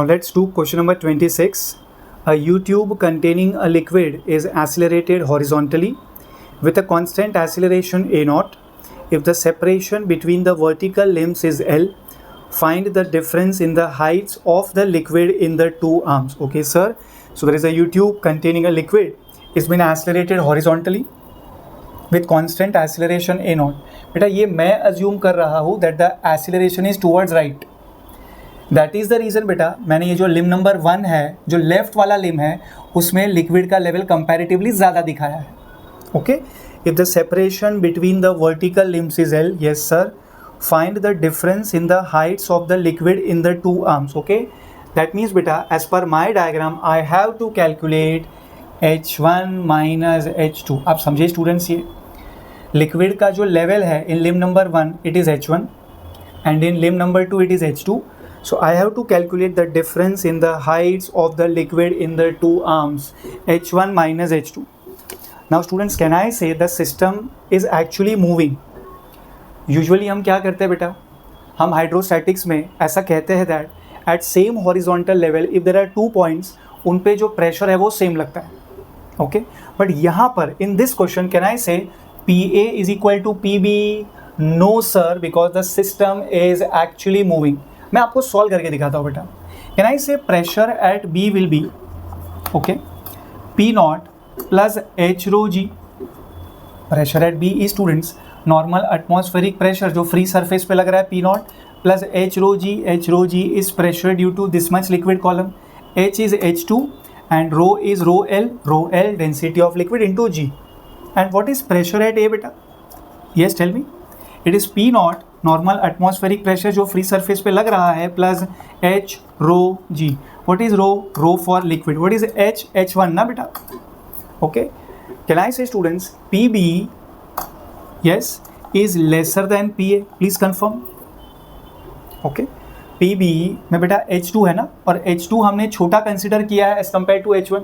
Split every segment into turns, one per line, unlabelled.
Now let's do question number 26. A U-tube containing a liquid is accelerated horizontally with a constant acceleration a0. If the separation between the vertical limbs is L, find the difference in the heights of the liquid in the two arms. Okay, sir. So there is a U-tube containing a liquid. It's been accelerated horizontally with constant acceleration a0. बेटा ये मैं assume कर रहा हूँ that the acceleration is towards right. That is the reason बेटा मैंने ये जो लिम नंबर 1 है, जो लेफ्ट वाला लिम है, उसमें लिक्विड का लेवल कंपैरेटिवली ज़्यादा दिखाया है. Okay, if the separation between the vertical limbs is L, yes sir, find the difference in the heights of the liquid in the two arms. Okay, that means बेटा as per my diagram I have to calculate H1 minus H2. आप समझिए students, ये liquid का जो level है in limb number 1 it is H1 and in limb number 2 it is H2. So I have to calculate the difference in the heights of the liquid in the two arms, H1 minus H2. Now students, can I say the system is actually moving? Usually हम क्या करते हैं बेटा, हम hydrostatics में ऐसा कहते हैं that at same horizontal level if there are 2 points, उन पे जो प्रेशर है वो सेम लगता है. ओके, बट यहाँ पर in this question can I say PA is equal to PB? No sir, because the system is actually moving. मैं आपको सॉल्व करके दिखाता हूँ बेटा. Can I say pressure at B will be, okay, P not plus H rho G. Pressure at B is students normal atmospheric pressure जो free surface पे लग रहा है, P not plus H rho G. H rho G is pressure due to this much liquid column. H is H2 and rho is rho L density of liquid into G. And what is pressure at A बेटा? Yes tell me. It is P not normal atmospheric pressure जो free surface पे लग रहा है plus H rho g. What is rho for liquid. What is H1 ना बेटा. Okay, can I say students P B yes is lesser than P A? Please confirm. Okay, P B में बेटा H2 है ना, और H2 हमने छोटा consider किया है as compared to H1.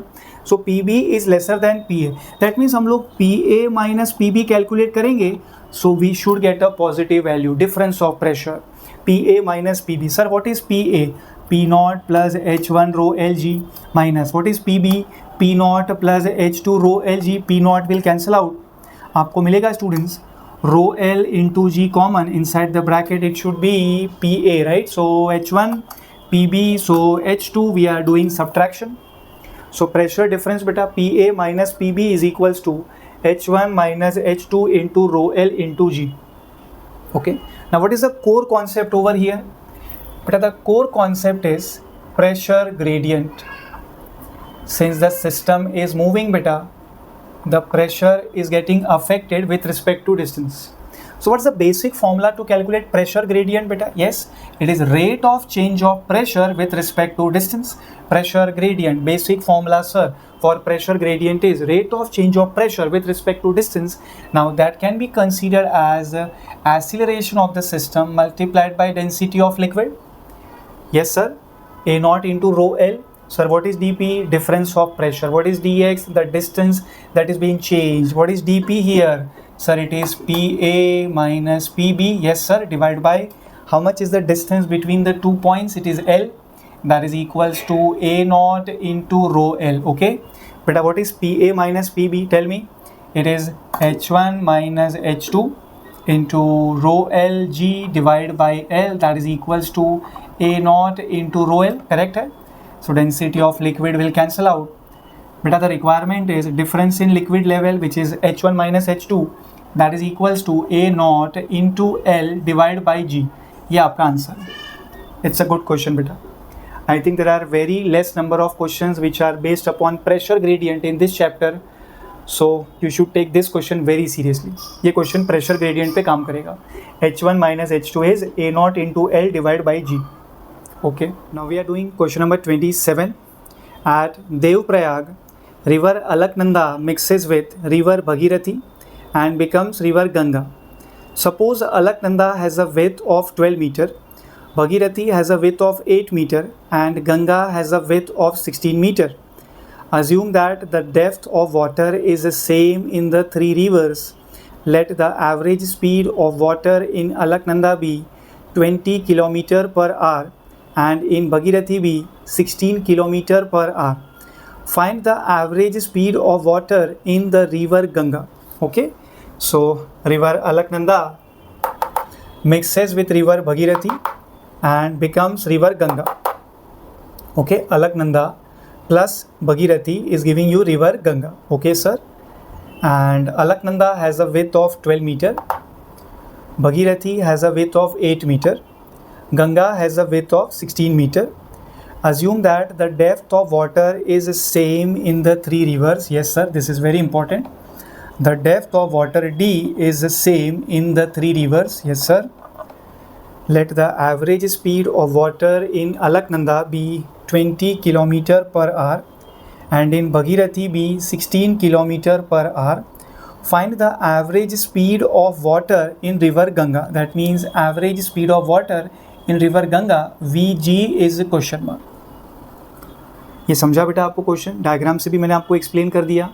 So P B is lesser than P A. That means हम लोग P A minus P B calculate करेंगे. So we should get a positive value, difference of pressure, PA minus PB. Sir, what is PA? P naught plus H1 rho Lg minus what is PB? P naught plus H2 rho Lg. P naught will cancel out. आपको मिलेगा students rho L into G common inside the bracket. It should be PA, right? So H1 PB, so H2 we are doing subtraction. So pressure difference beta PA minus PB is equals to H1 minus H2 into rho L into G. Okay. Now what is the core concept over here? But the core concept is pressure gradient. Since the system is moving beta, the pressure is getting affected with respect to distance. So what's the basic formula to calculate pressure gradient beta? Yes, it is rate of change of pressure with respect to distance. Pressure gradient, basic formula sir for pressure gradient is rate of change of pressure with respect to distance. Now that can be considered as acceleration of the system multiplied by density of liquid. Yes sir, A naught into rho L. Sir, what is dP? Difference of pressure. What is dx? The distance that is being changed. What is dP here? Sir, it is PA minus PB. Yes sir, divided by how much is the distance between the 2 points? It is L. That is equals to A naught into rho L. Okay, but what is PA minus PB? Tell me. It is H1 minus H2 into rho L G divided by L. That is equals to A naught into rho L. Correct है? So density of liquid will cancel out. Beta the requirement is difference in liquid level which is H1 minus H2. That is equals to A naught into L divided by G. ये आपका answer. It's a good question बेटा. I think there are very less number of questions which are based upon pressure gradient in this chapter. So you should take this question very seriously. ये question pressure gradient पे काम करेगा. H1 minus H2 is A naught into L divided by G. Okay. Now we are doing question number 27. At Devprayag, river Alaknanda mixes with river Bhagirathi and becomes river Ganga. Suppose Alaknanda has a width of 12 meter. Bhagirathi has a width of 8 meter and Ganga has a width of 16 meter. Assume that the depth of water is the same in the three rivers. Let the average speed of water in Alaknanda be 20 km per hour and in Bhagirathi be 16 km per hour. Find the average speed of water in the river Ganga. Okay, so river Alaknanda mixes with river Bhagirathi and becomes river Ganga. Okay, Alaknanda plus Bhagirathi is giving you river Ganga. Okay sir, and Alaknanda has a width of 12 meter, Bhagirathi has a width of 8 meter, Ganga has a width of 16 meter. Assume that the depth of water is same in the three rivers. Yes sir, this is very important. The depth of water D is the same in the three rivers. Yes sir. Let the average speed of water in Alaknanda be 20 km per hour and in Bhagirathi be 16 km per hour. Find the average speed of water in river Ganga. That means average speed of water in river Ganga, Vg is question mark. ये समझा बेटा आपको question? Diagram से भी मैंने आपको explain कर दिया.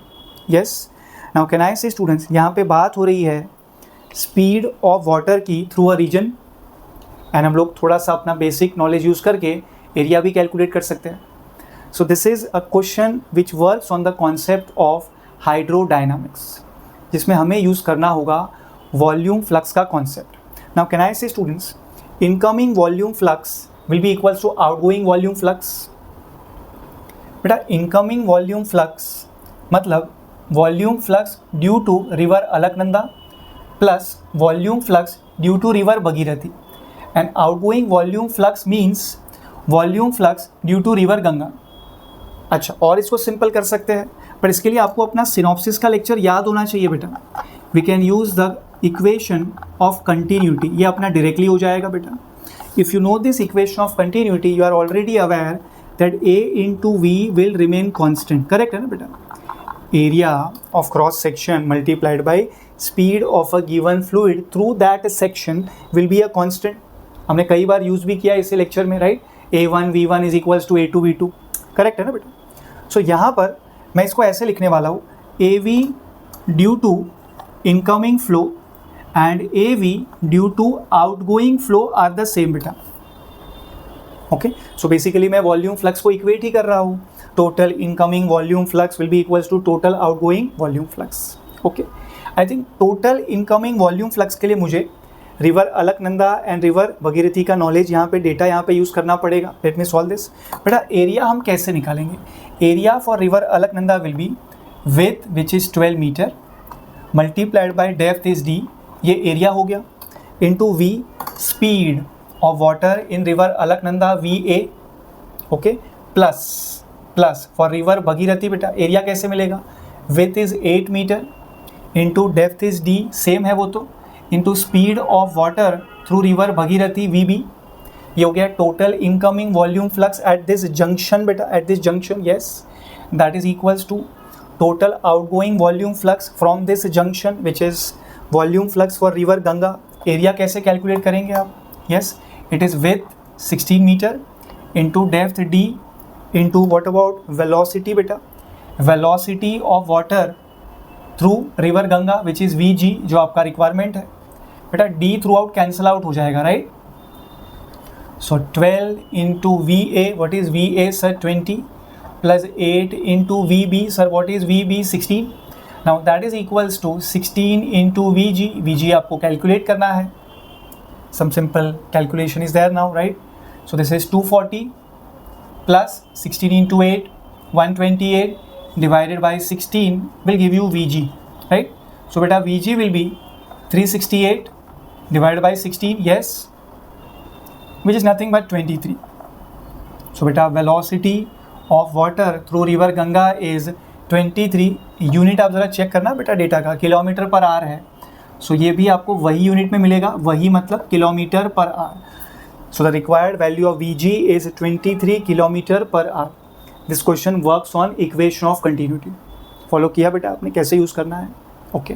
Yes. Now can I say students, यहाँ पे बात हो रही है स्पीड ऑफ वाटर की थ्रू अ रीजन, एंड हम लोग थोड़ा सा अपना बेसिक नॉलेज यूज़ करके एरिया भी कैलकुलेट कर सकते हैं. So this is a question which works on the concept of hydrodynamics, जिसमें हमें यूज़ करना होगा वॉल्यूम फ्लक्स का concept. Now can I say students, incoming volume flux will be equals to outgoing volume flux. बेटा incoming volume flux मतलब volume flux due to river Alaknanda plus volume flux due to river Bhagirathi, and outgoing volume flux means volume flux due to river Ganga. अच्छा, और इसको simple कर सकते हैं, पर इसके लिए आपको अपना सिनॉप्सिस का लेक्चर याद होना चाहिए बेटा. We can use the equation of continuity. ये अपना डायरेक्टली हो जाएगा बेटा. If you know this equation of continuity, you are already aware that A into V will remain constant. Correct है ना बेटा? Area of cross section multiplied by speed of a given fluid through that section will be a constant. हमने कई बार use भी किया इसे lecture में, right? A1 V1 is equals to A2 V2. Correct है ना बेटा? सो यहाँ पर मैं इसको ऐसे लिखने वाला हूँ, AV due to incoming flow and AV due to outgoing flow are the same बेटा. ओके, सो बेसिकली मैं वॉल्यूम फ्लक्स को इक्वेट ही कर रहा हूँ. Total incoming volume flux will be equals to total outgoing volume flux. Okay, I think total incoming volume flux के लिए मुझे river Alaknanda and river Bhagirathi का नॉलेज यहाँ पे डेटा यहाँ पे यूज़ करना पड़ेगा. Let me solve this. बेटा एरिया हम कैसे निकालेंगे? Area for river Alaknanda will be width which is 12 metre multiplied by depth is D, ये एरिया हो गया, into V speed of water in river Alaknanda VA. Okay, plus for river Bhagirathi बेटा area कैसे मिलेगा? Width is 8 metre into depth is D, same है वो तो, into speed of water through river Bhagirathi VB. ये हो गया total incoming volume flux at this junction बेटा, at this junction. Yes, that is equals to total outgoing volume flux from this junction which is volume flux for river Ganga. Area कैसे calculate करेंगे आप? Yes, it is width 16 meter into depth D into what about velocity beta? Velocity of water through river Ganga which is Vg, जो आपका requirement है बेटा. D through out cancel out हो जाएगा, right? So 12 into VA, what is VA sir? 20 plus 8 into VB sir, what is VB? 16. now that is equals to 16 into VG. VG आपको calculate करना है. Some simple calculation is there now, right? So this is 240 plus 16 into 8, 128 divided by 16 will give you Vg, right? So beta Vg will be 368 divided by 16, yes, which is nothing but 23. So beta velocity of water through river Ganga is 23. Unit आप ज़रा check करना बेटा data का, kilometre per hour है. सो ये भी आपको वही यूनिट में मिलेगा, वही मतलब kilometre per hour. So the required value of Vg is 23 kilometre per hour. This question works on equation of continuity. Follow किया बेटा आपने कैसे यूज़ करना है? ओके.